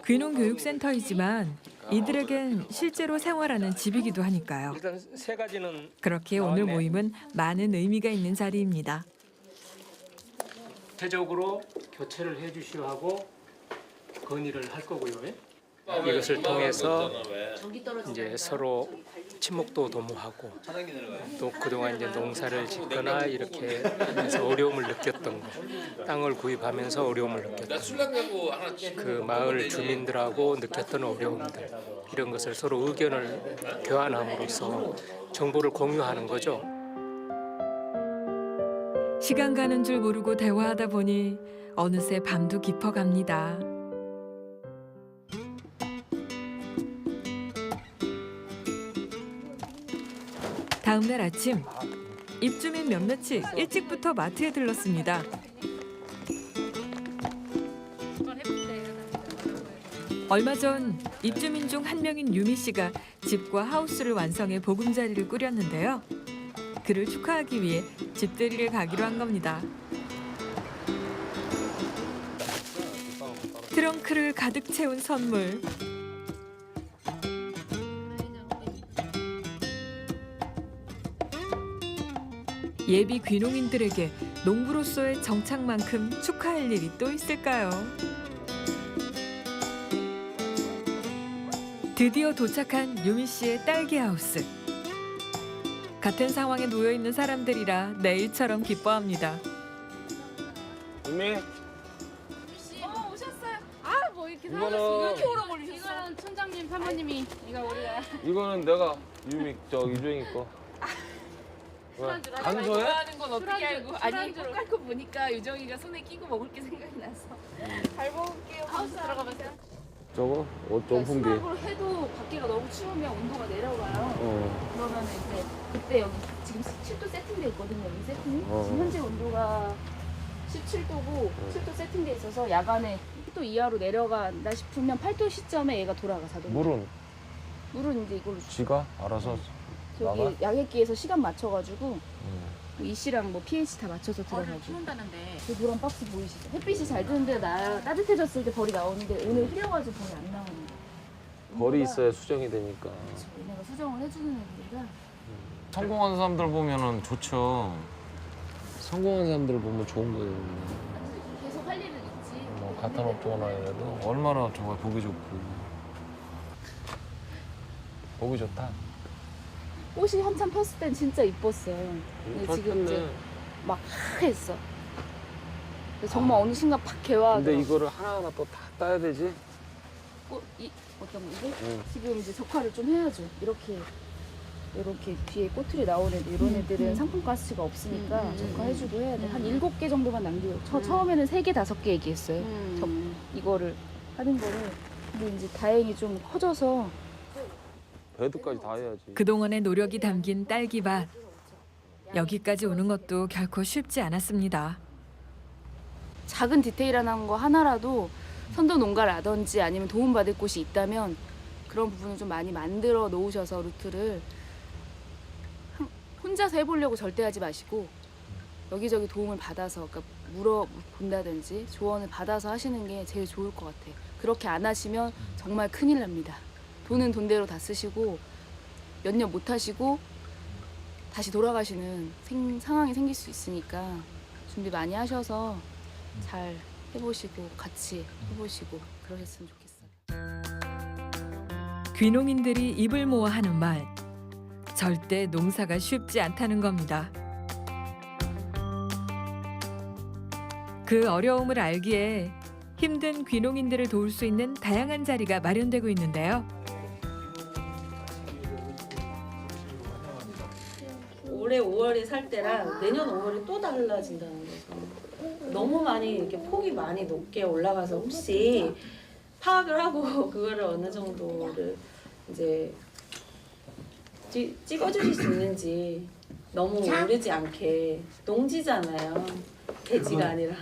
귀농교육센터이지만 이들에겐 실제로 생활하는 집이기도 하니까요.
일단 세 가지는
그렇게 오늘 모임은 많은 의미가 있는 자리입니다.
구체적으로 교체를 해주시오 하고 건의를 할 거고요. 이것을 통해서 이제 서로 친목도 도모하고 또 그동안 이제 농사를 짓거나 이렇게 하면서 어려움을 느꼈던 거, 땅을 구입하면서 어려움을 느꼈던 거, 그 마을 주민들하고 느꼈던 어려움들 이런 것을 서로 의견을 교환함으로써 정보를 공유하는 거죠.
시간 가는 줄 모르고 대화하다 보니 어느새 밤도 깊어갑니다. 다음 날 아침, 입주민 몇몇이 일찍부터 마트에 들렀습니다. 얼마 전 입주민 중 한 명인 유미 씨가 집과 하우스를 완성해 보금자리를 꾸렸는데요. 그를 축하하기 위해 집들이를 가기로 한 겁니다. 트렁크를 가득 채운 선물. 예비 귀농인들에게 농부로서의 정착만큼 축하할 일이 또 있을까요? 드디어 도착한 유미 씨의 딸기 하우스. 같은 상황에 놓여 있는 사람들이라 내일처럼 기뻐합니다.
유미,
오셨어요. 아, 뭐 이렇게
이거는-
이렇게 오래 걸리셨어. 이거는 촌장님, 사모님이 이거 우리가
이거는 내가 유미 유정이 거. 간소해?
하는 건 어떻게 알고? 아니, 꽃 깔고 보니까 유정이가 손에 끼고 먹을 게 생각이 나서. 잘 먹을게요. 하우스 들어가보세요.
저거 원풍기.
수납을 해도 밖에가 너무 추우면 온도가 내려가요. 그러면 이제 그때 여기 지금 17도 세팅돼 있거든요. 여기 세팅이. 지금 현재 온도가 17도고 7도 세팅돼 있어서 야간에 10도 이하로 내려간다 싶으면 8도 시점에 얘가 돌아가 자동으로. 물은 이제 이걸로
지가 알아서
저기
나가?
야객기에서 시간 맞춰가지고 이씨랑 뭐 pH 다 맞춰서 들어가고.
키운다는데.
그 노란 박스 보이시죠? 햇빛이 잘 드는데 따뜻해졌을 때 벌이 나오는데 오늘 흐려가지고 벌이 안 나오는데.
벌이 있어야 수정이 되니까.
얘네가 수정을 해주는 애들이라.
성공한 사람들 보면은 좋죠. 성공한 사람들 보면 좋은 거예요.
계속 할 일은 있지.
뭐 같은 업종이나 해도 얼마나 정말 보기 좋고. 보기 좋다.
꽃이 한참 폈을 땐 진짜 이뻤어요. 근데 지금 이제 막 하했어. 정말 어느 순간 팍 개화하더라고.
근데 이거를 하나하나 또 다 따야 되지?
어떤 거 이게? 지금 이제 적화를 좀 해야죠. 이렇게 뒤에 꼬투리 나온 애들 이런 애들은 상품 가스가 없으니까 적화해주고 해야 돼. 한 7개 정도만 남겨요. 처음에는 3개, 5개 얘기했어요. 이거를 하는 거를. 근데 이제 다행히 좀 커져서
배드까지 다 해야지.
그동안의 노력이 담긴 딸기밭. 여기까지 오는 것도 결코 쉽지 않았습니다.
작은 디테일한 거 하나라도 선도 농가라든지 아니면 도움받을 곳이 있다면 그런 부분을 좀 많이 만들어 놓으셔서 루트를 혼자서 해보려고 절대 하지 마시고 여기저기 도움을 받아서 그러니까 물어본다든지 조언을 받아서 하시는 게 제일 좋을 것 같아요. 그렇게 안 하시면 정말 큰일 납니다. 돈은 돈대로 다 쓰시고 몇 년 못 하시고 다시 돌아가시는 상황이 생길 수 있으니까 준비 많이 하셔서 잘 해보시고 같이 해보시고 그러셨으면 좋겠어요.
귀농인들이 입을 모아 하는 말. 절대 농사가 쉽지 않다는 겁니다. 그 어려움을 알기에 힘든 귀농인들을 도울 수 있는 다양한 자리가 마련되고 있는데요.
올해 5월에 살 때랑 내년 5월에 또 달라진다는 거죠. 너무 많이 이렇게 폭이 많이 높게 올라가서 혹시 파악을 하고 그거를 어느 정도를 이제 찍어주실 수 있는지 너무 오르지 않게 농지잖아요. 돼지가 아니라.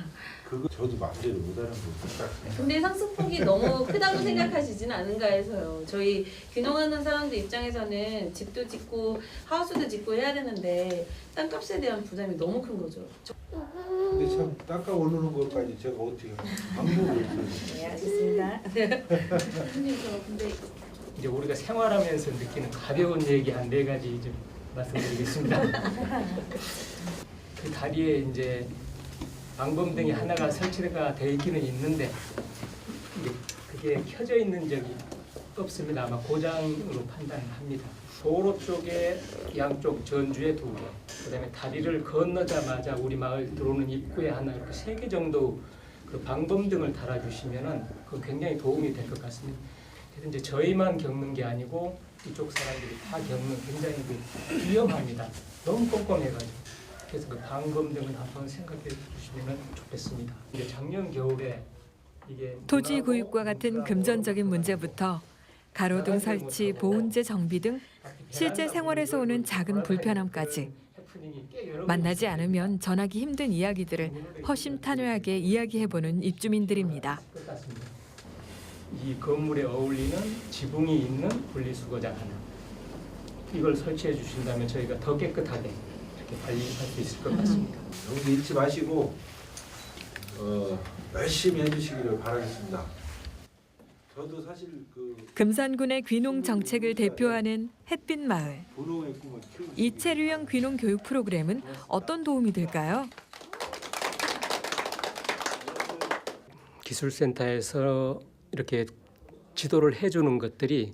그거 저도 마음대로 못하는 거 똑같아요.
근데 상승폭이 너무 크다고 생각하시진 않은가 해서요. 저희 귀농하는 사람들 입장에서는 집도 짓고 하우스도 짓고 해야 되는데 땅값에 대한 부담이 너무 큰 거죠.
근데 참 땅값 오르는 것까지 제가 어떻게 방법이 없어요.
네, 알겠습니다.
근데 이제 우리가 생활하면서 느끼는 가벼운 얘기 한 4가지 좀 말씀드리겠습니다. 그 다리에 이제 방범등이 하나가 설치가 되어 있기는 있는데 이게 그게 켜져 있는 적이 없습니다. 아마 고장으로 판단합니다. 도로 쪽에 양쪽 전주에 2개, 그다음에 다리를 건너자마자 우리 마을 들어오는 입구에 하나 이렇게 3개 정도 그 방범등을 달아주시면은 그 굉장히 도움이 될 것 같습니다. 그래서 이제 저희만 겪는 게 아니고 이쪽 사람들이 다 겪는 굉장히 위험합니다. 너무 꼼꼼해가지고. 그래서 그 방범등을 한번 생각해 주시면 좋겠습니다. 이제 작년 겨울에 이게
토지 구입과 같은 금전적인 문제부터 가로등 설치, 보온재 정비 등 실제 생활에서 오는 작은 불편함까지 만나지 않으면 전하기 힘든 이야기들을 허심탄회하게 이야기해보는 입주민들입니다.
이 건물에 어울리는 지붕이 있는 분리수거장 하나, 이걸 설치해 주신다면 저희가 더 깨끗하게 이렇게 관리할 수 있을 것 같습니다.
여기 잃지 마시고 열심히 해주시기를 바라겠습니다. 저도 사실
금산군의 귀농 정책을 대표하는 햇빛마을.
분홍의 꿈을 키우고
이체류형 귀농 교육 프로그램은 어떤 도움이 될까요?
기술센터에서 이렇게 지도를 해주는 것들이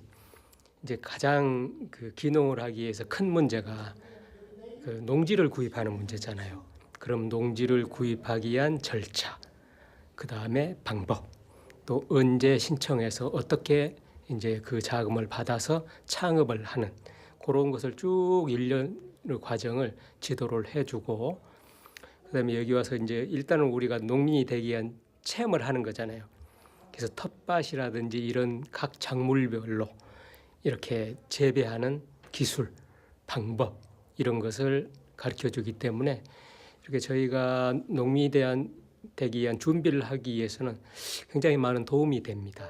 이제 가장 그 귀농을 하기 위해서 큰 문제가 그 농지를 구입하는 문제잖아요. 그럼 농지를 구입하기 위한 절차, 그 다음에 방법, 또 언제 신청해서 어떻게 이제 그 자금을 받아서 창업을 하는 그런 것을 쭉 1년 과정을 지도를 해주고, 그다음에 여기 와서 이제 일단은 우리가 농민이 되기 위한 체험을 하는 거잖아요. 그래서 텃밭이라든지 이런 각 작물별로 이렇게 재배하는 기술, 방법 이런 것을 가르쳐주기 때문에 이렇게 저희가 농민이 되기 위한 준비를 하기 위해서는 굉장히 많은 도움이 됩니다.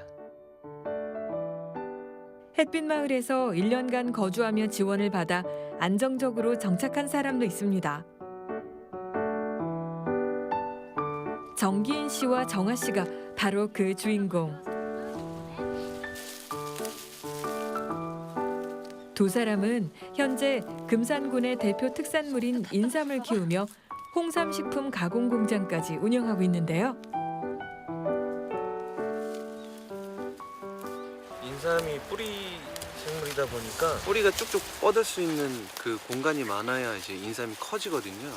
햇빛마을에서 1년간 거주하며 지원을 받아 안정적으로 정착한 사람도 있습니다. 정기인 씨와 정아 씨가 바로 그 주인공. 두 사람은 현재 금산군의 대표 특산물인 인삼을 키우며 홍삼식품 가공 공장까지 운영하고 있는데요.
인삼이 뿌리 생물이다 보니까 뿌리가 쭉쭉 뻗을 수 있는 그 공간이 많아야 이제 인삼이 커지거든요.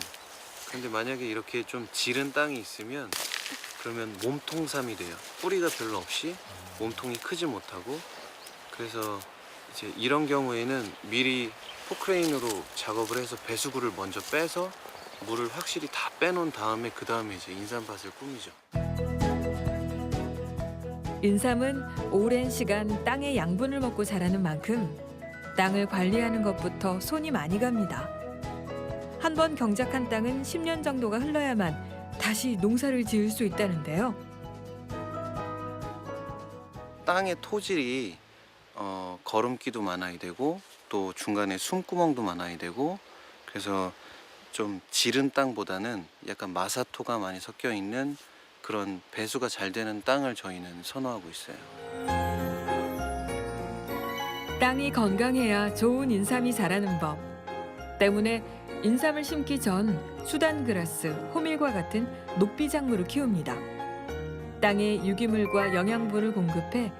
근데 만약에 이렇게 좀 지른 땅이 있으면 그러면 몸통삼이 돼요. 뿌리가 별로 없이 몸통이 크지 못하고. 그래서 이제 이런 경우에는 미리 포크레인으로 작업을 해서 배수구를 먼저 빼서 물을 확실히 다 빼놓은 다음에 그 다음에 이제 인삼밭을 꾸미죠.
인삼은 오랜 시간 땅의 양분을 먹고 자라는 만큼 땅을 관리하는 것부터 손이 많이 갑니다. 한 번 경작한 땅은 10년 정도가 흘러야만 다시 농사를 지을 수 있다는데요.
땅의 토질이 거름기도 많아야 되고 또 중간에 숨구멍도 많아야 되고, 그래서 좀 지른 땅보다는 약간 마사토가 많이 섞여 있는 그런 배수가 잘 되는 땅을 저희는 선호하고 있어요.
땅이 건강해야 좋은 인삼이 자라는 법. 때문에 인삼을 심기 전 수단그라스, 호밀과 같은 녹비작물을 키웁니다. 땅에 유기물과 영양분을 공급해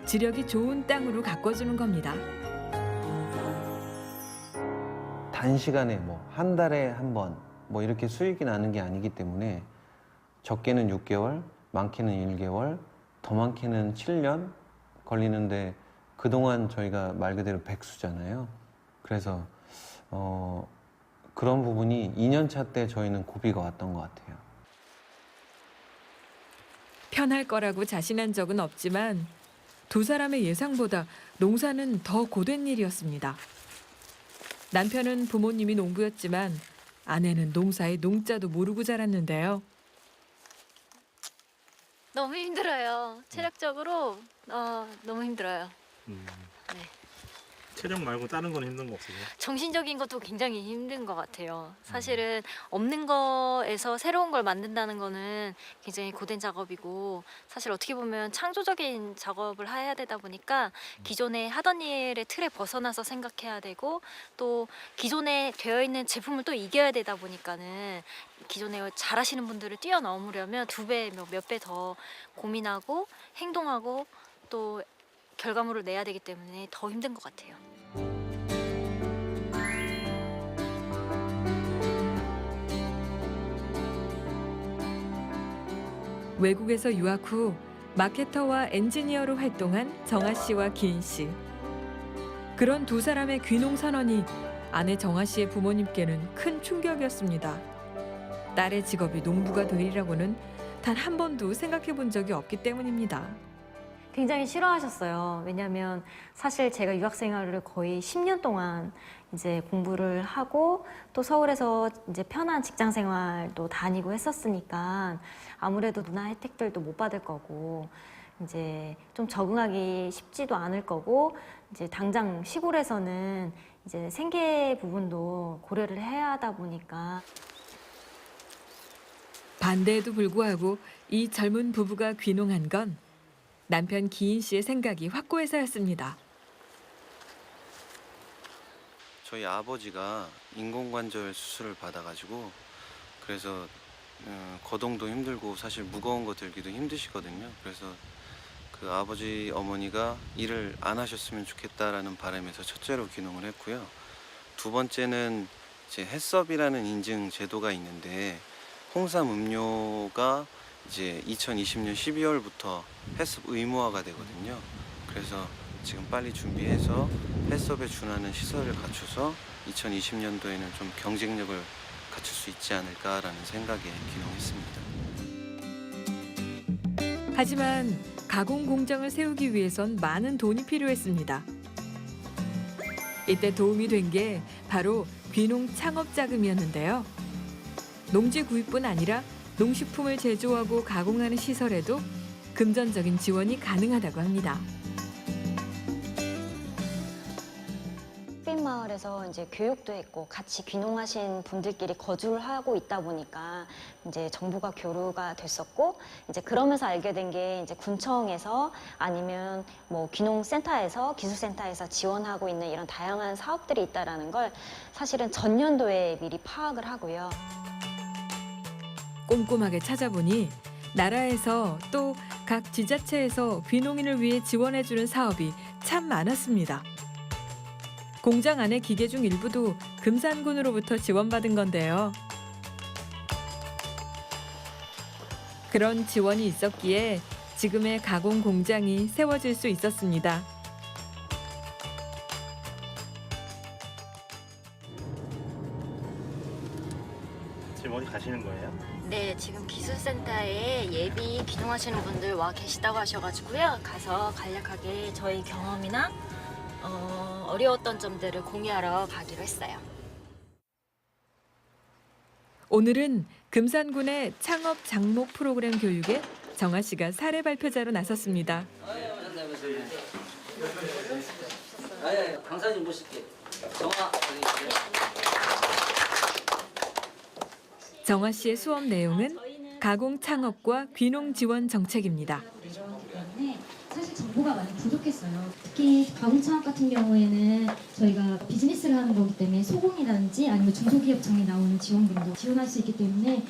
지력이 좋은 땅으로 가꿔주는 겁니다.
단시간에 한 달에 한 번 이렇게 수익이 나는 게 아니기 때문에 적게는 6개월, 많게는 1개월, 더 많게는 7년 걸리는데 그동안 저희가 말 그대로 백수잖아요. 그래서 그런 부분이 2년차 때 저희는 고비가 왔던 것 같아요.
편할 거라고 자신한 적은 없지만 두 사람의 예상보다 농사는 더 고된 일이었습니다. 남편은 부모님이 농부였지만 아내는 농사의 농자도 모르고 자랐는데요.
너무 힘들어요. 체력적으로 너무 힘들어요. 네.
체력 말고 다른 건 힘든 거 없으세요?
정신적인 것도 굉장히 힘든 것 같아요. 사실은 없는 거에서 새로운 걸 만든다는 거는 굉장히 고된 작업이고 사실 어떻게 보면 창조적인 작업을 해야 되다 보니까 기존에 하던 일의 틀에 벗어나서 생각해야 되고 또 기존에 되어 있는 제품을 또 이겨야 되다 보니까는 기존에 잘하시는 분들을 뛰어넘으려면 2배, 몇 배 더 고민하고 행동하고 또 결과물을 내야 되기 때문에 더 힘든 것 같아요.
외국에서 유학 후 마케터와 엔지니어로 활동한 정아 씨와 기인 씨. 그런 두 사람의 귀농 선언이 아내 정아 씨의 부모님께는 큰 충격이었습니다. 딸의 직업이 농부가 되리라고는 단 한 번도 생각해 본 적이 없기 때문입니다.
굉장히 싫어하셨어요. 왜냐하면 사실 제가 유학 생활을 거의 10년 동안 이제 공부를 하고 또 서울에서 이제 편한 직장 생활도 다니고 했었으니까 아무래도 문화 혜택들도 못 받을 거고 이제 좀 적응하기 쉽지도 않을 거고 이제 당장 시골에서는 이제 생계 부분도 고려를 해야 하다 보니까
반대에도 불구하고 이 젊은 부부가 귀농한 건 남편 기인 씨의 생각이 확고해서였습니다.
저희 아버지가 인공관절 수술을 받아가지고 그래서 거동도 힘들고 사실 무거운 거 들기도 힘드시거든요. 그래서 그 아버지 어머니가 일을 안 하셨으면 좋겠다라는 바람에서 첫째로 귀농을 했고요. 두 번째는 이제 햇섭이라는 인증 제도가 있는데 홍삼 음료가 이제 2020년 12월부터 햇섭 의무화가 되거든요. 그래서 지금 빨리 준비해서 햇섭에 준하는 시설을 갖춰서 2020년도에는 좀 경쟁력을 갖출 수 있지 않을까라는 생각에 귀농했습니다.
하지만 가공 공장을 세우기 위해선 많은 돈이 필요했습니다. 이때 도움이 된 게 바로 귀농 창업 자금이었는데요. 농지 구입뿐 아니라 농식품을 제조하고 가공하는 시설에도 금전적인 지원이 가능하다고 합니다.
마을에서 이제 교육도 했고 같이 귀농하신 분들끼리 거주를 하고 있다 보니까 이제 정보가 교류가 됐었고 이제 그러면서 알게 된 게 이제 군청에서 아니면 뭐 귀농센터에서 기술센터에서 지원하고 있는 이런 다양한 사업들이 있다라는 걸 사실은 전년도에 미리 파악을 하고요.
꼼꼼하게 찾아보니 나라에서 또 각 지자체에서 귀농인을 위해 지원해주는 사업이 참 많았습니다. 공장 안의 기계 중 일부도 금산군으로부터 지원받은 건데요. 그런 지원이 있었기에 지금의 가공 공장이 세워질 수 있었습니다.
지금 어디 가시는 거예요?
네, 지금 기술센터에 예비 귀농하시는 분들 와 계시다고 하셔가지고요. 가서 간략하게 저희 경험이나 어려웠던 점들을 공유하러 가기로 했어요.
오늘은 금산군의 창업 장목 프로그램 교육에 정아 씨가 사례 발표자로 나섰습니다.
강사님 모실게.
정아 씨의 수업 내용은 가공 창업과 귀농 지원 정책입니다.
사실 정보가 많이 부족했어요. 특히 가공창업 같은 경우에는 저희가 비즈니스를 하는 거기 때문에 소공이라든지 아니면 중소기업청에 나오는 지원금도 지원할 수 있기 때문에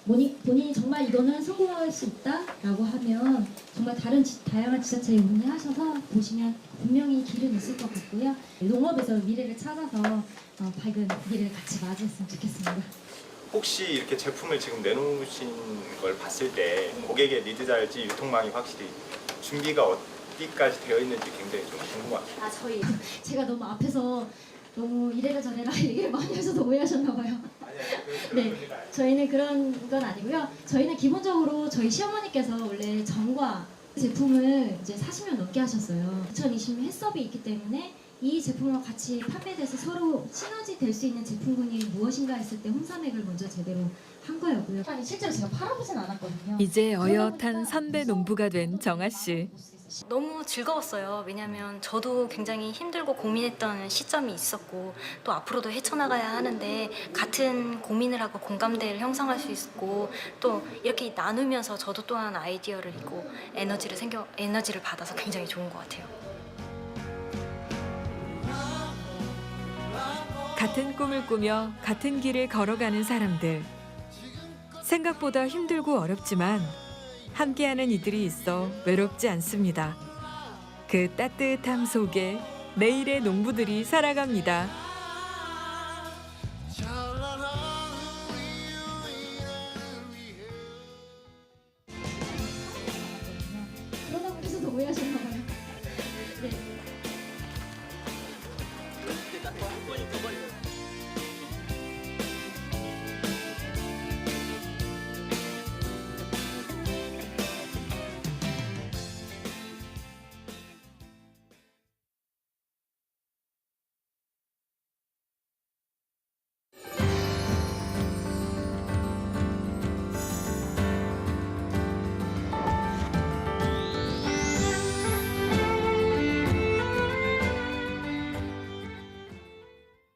본인이 정말 이거는 성공할 수 있다라고 하면 정말 다양한 지자체에 문의하셔서 보시면 분명히 길은 있을 것 같고요. 농업에서 미래를 찾아서 밝은 미래를 같이 맞이했으면 좋겠습니다.
혹시 이렇게 제품을 지금 내놓으신 걸 봤을 때 고객의 니드랄지 유통망이 확실히 준비가 어디까지 되어 있는지 굉장히 좀 궁금합니다.
제가 너무 앞에서 너무 이래라 저래라 얘기를 많이 하셔서 오해하셨나 봐요. 네, 저희는 그런 건 아니고요. 저희는 기본적으로 저희 시어머니께서 원래 전과 제품을 이제 40년 넘게 하셨어요. 2020년 햇섭이 있기 때문에 이 제품과 같이 판매돼서 서로 시너지 될 수 있는 제품군이 무엇인가 했을 때 홍삼액을 먼저 제대로 한 거였고요. 아니 실제로 제가 팔아보진 않았거든요.
이제 어엿한 선배 농부가 된 정아 씨.
너무 즐거웠어요. 왜냐하면 저도 굉장히 힘들고 고민했던 시점이 있었고 또 앞으로도 헤쳐나가야 하는데 같은 고민을 하고 공감대를 형성할 수 있고 또 이렇게 나누면서 저도 또한 아이디어를 있고 에너지를 받아서 굉장히 좋은 것 같아요.
같은 꿈을 꾸며 같은 길을 걸어가는 사람들. 생각보다 힘들고 어렵지만 함께하는 이들이 있어 외롭지 않습니다. 그 따뜻함 속에 내일의 농부들이 살아갑니다.
그러다 보니까 오해하셨나요?